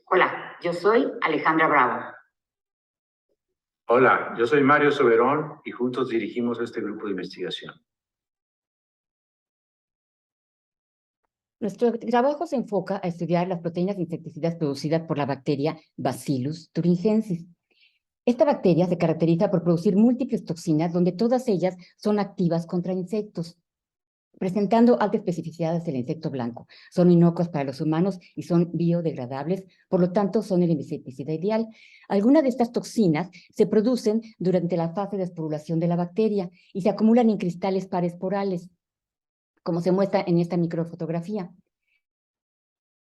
Hola, yo soy Alejandra Bravo. Hola, yo soy Mario Soberón y juntos dirigimos este grupo de investigación. Nuestro trabajo se enfoca a estudiar las proteínas insecticidas producidas por la bacteria Bacillus thuringiensis. Esta bacteria se caracteriza por producir múltiples toxinas donde todas ellas son activas contra insectos, presentando alta especificidad hacia el insecto blanco. Son inocuas para los humanos y son biodegradables, por lo tanto son el insecticida ideal. Algunas de estas toxinas se producen durante la fase de esporulación de la bacteria y se acumulan en cristales paresporales, como se muestra en esta microfotografía.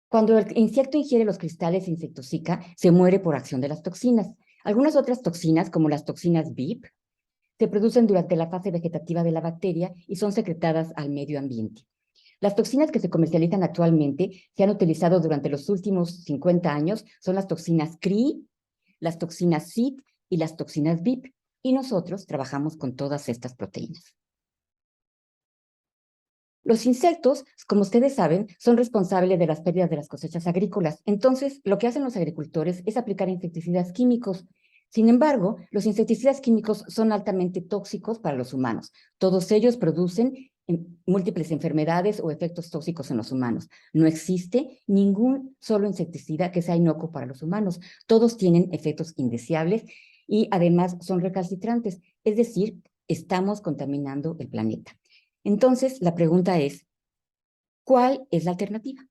Cuando el insecto ingiere los cristales e insectocica, se muere por acción de las toxinas. Algunas otras toxinas, como las toxinas BIP, se producen durante la fase vegetativa de la bacteria y son secretadas al medio ambiente. Las toxinas que se comercializan actualmente, se han utilizado durante los últimos 50 años, son las toxinas CRI, las toxinas CIT y las toxinas BIP, y nosotros trabajamos con todas estas proteínas. Los insectos, como ustedes saben, son responsables de las pérdidas de las cosechas agrícolas. Entonces, lo que hacen los agricultores es aplicar insecticidas químicos. Sin embargo, los insecticidas químicos son altamente tóxicos para los humanos. Todos ellos producen múltiples enfermedades o efectos tóxicos en los humanos. No existe ningún solo insecticida que sea inocuo para los humanos. Todos tienen efectos indeseables y además son recalcitrantes. Es decir, estamos contaminando el planeta. Entonces, la pregunta es, ¿cuál es la alternativa?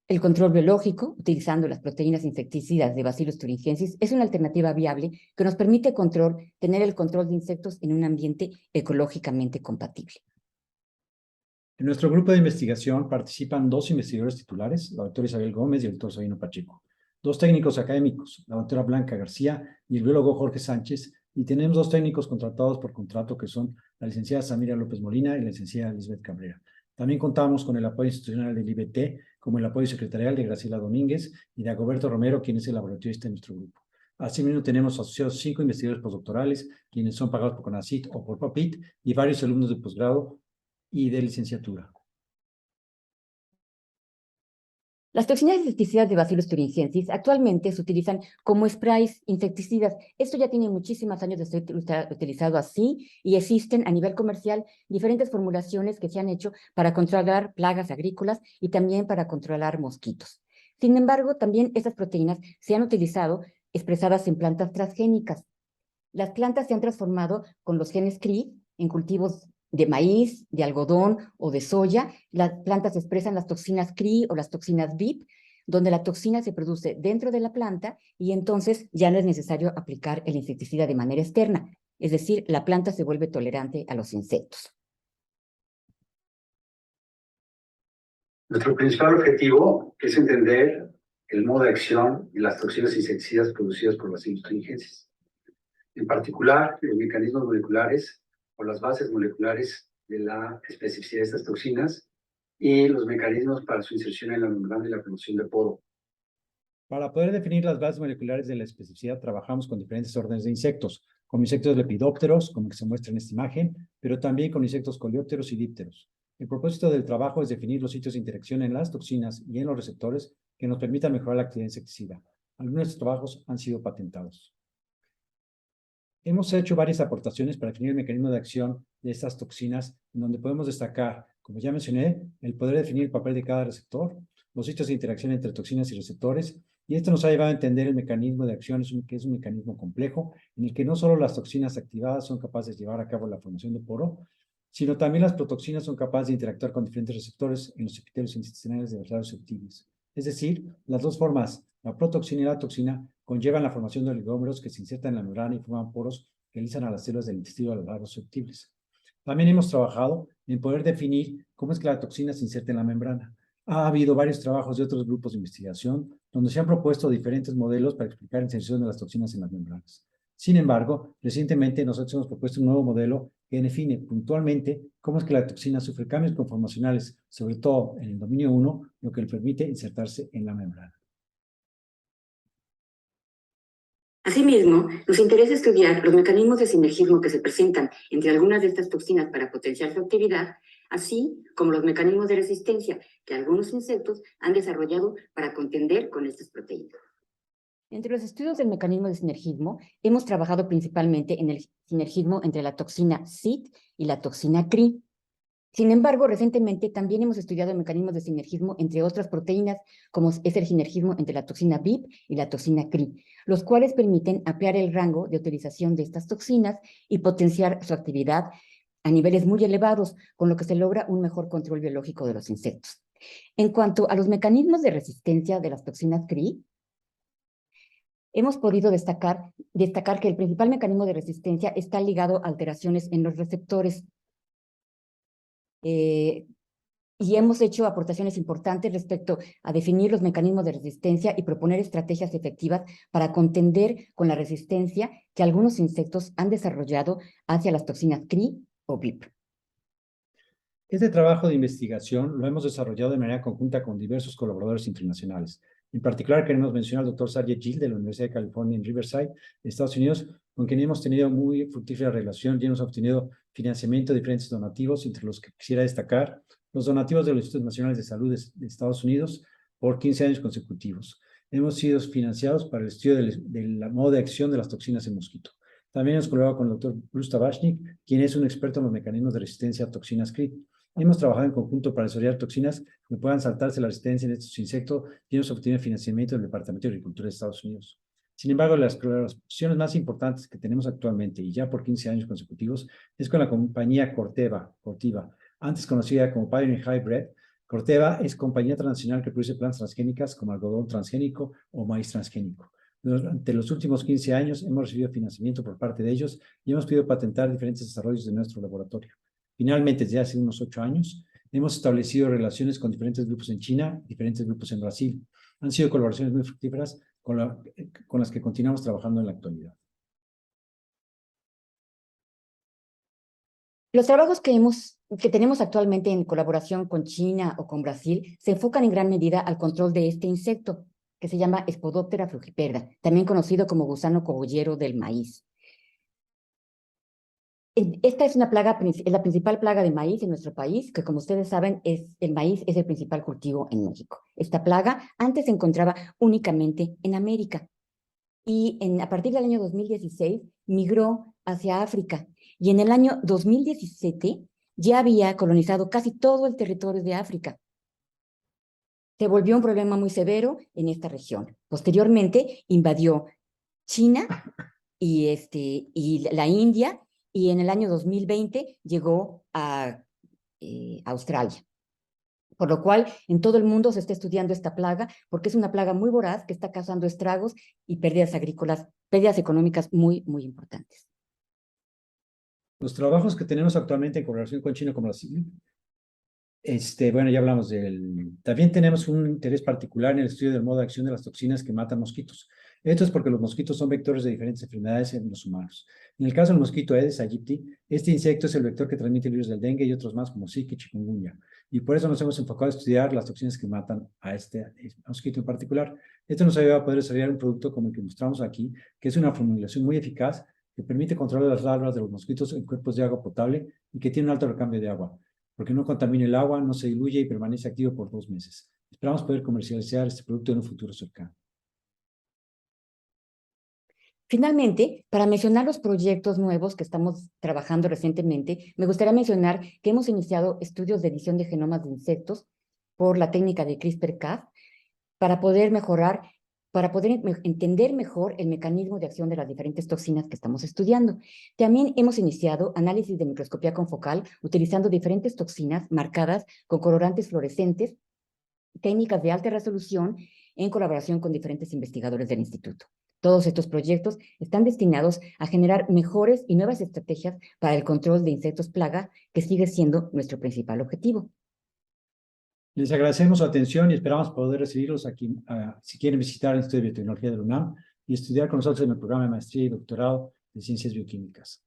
El control biológico, utilizando las proteínas insecticidas de Bacillus thuringiensis, es una alternativa viable que nos permite tener el control de insectos en un ambiente ecológicamente compatible. En nuestro grupo de investigación participan 2 investigadores titulares, la doctora Isabel Gómez y el doctor Sabino Pacheco, 2 técnicos académicos, la doctora Blanca García y el biólogo Jorge Sánchez, y tenemos 2 técnicos contratados por contrato que son la licenciada Samira López Molina y la licenciada Lisbeth Cabrera. También contamos con el apoyo institucional del IBT, como el apoyo secretarial de Graciela Domínguez y de Agoberto Romero, quien es el laboratorista de nuestro grupo. Asimismo, tenemos asociados 5 investigadores postdoctorales, quienes son pagados por CONACYT o por PAPIT, y varios alumnos de posgrado y de licenciatura. Las toxinas insecticidas de Bacillus thuringiensis actualmente se utilizan como sprays insecticidas. Esto ya tiene muchísimos años de ser utilizado así y existen a nivel comercial diferentes formulaciones que se han hecho para controlar plagas agrícolas y también para controlar mosquitos. Sin embargo, también estas proteínas se han utilizado expresadas en plantas transgénicas. Las plantas se han transformado con los genes CRI en cultivos de maíz, de algodón o de soya. Las plantas expresan las toxinas CRI o las toxinas BIP, donde la toxina se produce dentro de la planta y entonces ya no es necesario aplicar el insecticida de manera externa. Es decir, la planta se vuelve tolerante a los insectos. Nuestro principal objetivo es entender el modo de acción de las toxinas insecticidas producidas por Bacillus thuringiensis. En particular, los mecanismos moleculares o las bases moleculares de la especificidad de estas toxinas y los mecanismos para su inserción en la membrana y la producción de poro. Para poder definir las bases moleculares de la especificidad, trabajamos con diferentes órdenes de insectos, como insectos lepidópteros, como que se muestra en esta imagen, pero también con insectos coleópteros y dípteros. El propósito del trabajo es definir los sitios de interacción en las toxinas y en los receptores que nos permitan mejorar la actividad insecticida. Algunos de estos trabajos han sido patentados. Hemos hecho varias aportaciones para definir el mecanismo de acción de estas toxinas, en donde podemos destacar, como ya mencioné, el poder definir el papel de cada receptor, los sitios de interacción entre toxinas y receptores, y esto nos ha llevado a entender el mecanismo de acción, que es un mecanismo complejo, en el que no solo las toxinas activadas son capaces de llevar a cabo la formación de poro, sino también las protoxinas son capaces de interactuar con diferentes receptores en los epitelios intestinales de los radios susceptibles. Es decir, las dos formas, la protoxina y la toxina, conllevan la formación de oligómeros que se insertan en la membrana y forman poros que lisan a las células del intestino a los radios susceptibles. También hemos trabajado en poder definir cómo es que la toxina se inserta en la membrana. Ha habido varios trabajos de otros grupos de investigación donde se han propuesto diferentes modelos para explicar la inserción de las toxinas en las membranas. Sin embargo, recientemente nosotros hemos propuesto un nuevo modelo que define puntualmente cómo es que la toxina sufre cambios conformacionales, sobre todo en el dominio 1, lo que le permite insertarse en la membrana. Asimismo, nos interesa estudiar los mecanismos de sinergismo que se presentan entre algunas de estas toxinas para potenciar su actividad, así como los mecanismos de resistencia que algunos insectos han desarrollado para contender con estas proteínas. Entre los estudios del mecanismo de sinergismo, hemos trabajado principalmente en el sinergismo entre la toxina CIT y la toxina CRI. Sin embargo, recientemente también hemos estudiado mecanismos de sinergismo entre otras proteínas, como es el sinergismo entre la toxina BIP y la toxina CRI, los cuales permiten ampliar el rango de utilización de estas toxinas y potenciar su actividad a niveles muy elevados, con lo que se logra un mejor control biológico de los insectos. En cuanto a los mecanismos de resistencia de las toxinas CRI, hemos podido destacar que el principal mecanismo de resistencia está ligado a alteraciones en los receptores. Y hemos hecho aportaciones importantes respecto a definir los mecanismos de resistencia y proponer estrategias efectivas para contender con la resistencia que algunos insectos han desarrollado hacia las toxinas CRI o BIP. Este trabajo de investigación lo hemos desarrollado de manera conjunta con diversos colaboradores internacionales. En particular, queremos mencionar al doctor Sargent Gill de la Universidad de California en Riverside, Estados Unidos, con quien hemos tenido muy fructífera relación y hemos obtenido financiamiento de diferentes donativos, entre los que quisiera destacar los donativos de los Institutos Nacionales de Salud de Estados Unidos por 15 años consecutivos. Hemos sido financiados para el estudio de la modo de acción de las toxinas en mosquito. También hemos colaborado con el doctor Bruce Tabachnik, quien es un experto en los mecanismos de resistencia a toxinas CRI. Hemos trabajado en conjunto para desarrollar toxinas que puedan saltarse la resistencia en estos insectos y hemos obtenido financiamiento del Departamento de Agricultura de Estados Unidos. Sin embargo, las colaboraciones más importantes que tenemos actualmente y ya por 15 años consecutivos es con la compañía Corteva, antes conocida como Pioneer Hybrid. Corteva es compañía transnacional que produce plantas transgénicas como algodón transgénico o maíz transgénico. Durante los últimos 15 años hemos recibido financiamiento por parte de ellos y hemos podido patentar diferentes desarrollos de nuestro laboratorio. Finalmente, desde hace unos 8 años, hemos establecido relaciones con diferentes grupos en China, diferentes grupos en Brasil. Han sido colaboraciones muy fructíferas con las que continuamos trabajando en la actualidad. Los trabajos que tenemos actualmente en colaboración con China o con Brasil se enfocan en gran medida al control de este insecto, que se llama Spodoptera frugiperda, también conocido como gusano cogollero del maíz. Esta es la principal plaga de maíz en nuestro país, que como ustedes saben, el maíz es el principal cultivo en México. Esta plaga antes se encontraba únicamente en América y a partir del año 2016 migró hacia África y en el año 2017 ya había colonizado casi todo el territorio de África. Se volvió un problema muy severo en esta región. Posteriormente invadió China y la India, y en el año 2020 llegó a Australia. Por lo cual, en todo el mundo se está estudiando esta plaga, porque es una plaga muy voraz que está causando estragos y pérdidas agrícolas, pérdidas económicas muy, muy importantes. Los trabajos que tenemos actualmente en colaboración con China como Brasil, bueno, ya hablamos del... También tenemos un interés particular en el estudio del modo de acción de las toxinas que matan mosquitos. Esto es porque los mosquitos son vectores de diferentes enfermedades en los humanos. En el caso del mosquito Aedes aegypti, este insecto es el vector que transmite el virus del dengue y otros más como Zika y chikungunya. Y por eso nos hemos enfocado a estudiar las toxinas que matan a este mosquito en particular. Esto nos ayuda a poder desarrollar un producto como el que mostramos aquí, que es una formulación muy eficaz que permite controlar las larvas de los mosquitos en cuerpos de agua potable y que tiene un alto recambio de agua, porque no contamina el agua, no se diluye y permanece activo por 2 meses. Esperamos poder comercializar este producto en un futuro cercano. Finalmente, para mencionar los proyectos nuevos que estamos trabajando recientemente, me gustaría mencionar que hemos iniciado estudios de edición de genomas de insectos por la técnica de CRISPR-Cas para poder entender mejor el mecanismo de acción de las diferentes toxinas que estamos estudiando. También hemos iniciado análisis de microscopía confocal utilizando diferentes toxinas marcadas con colorantes fluorescentes, técnicas de alta resolución en colaboración con diferentes investigadores del instituto. Todos estos proyectos están destinados a generar mejores y nuevas estrategias para el control de insectos plaga, que sigue siendo nuestro principal objetivo. Les agradecemos su atención y esperamos poder recibirlos aquí, si quieren visitar el Instituto de Biotecnología de la UNAM y estudiar con nosotros en el programa de maestría y doctorado de Ciencias Bioquímicas.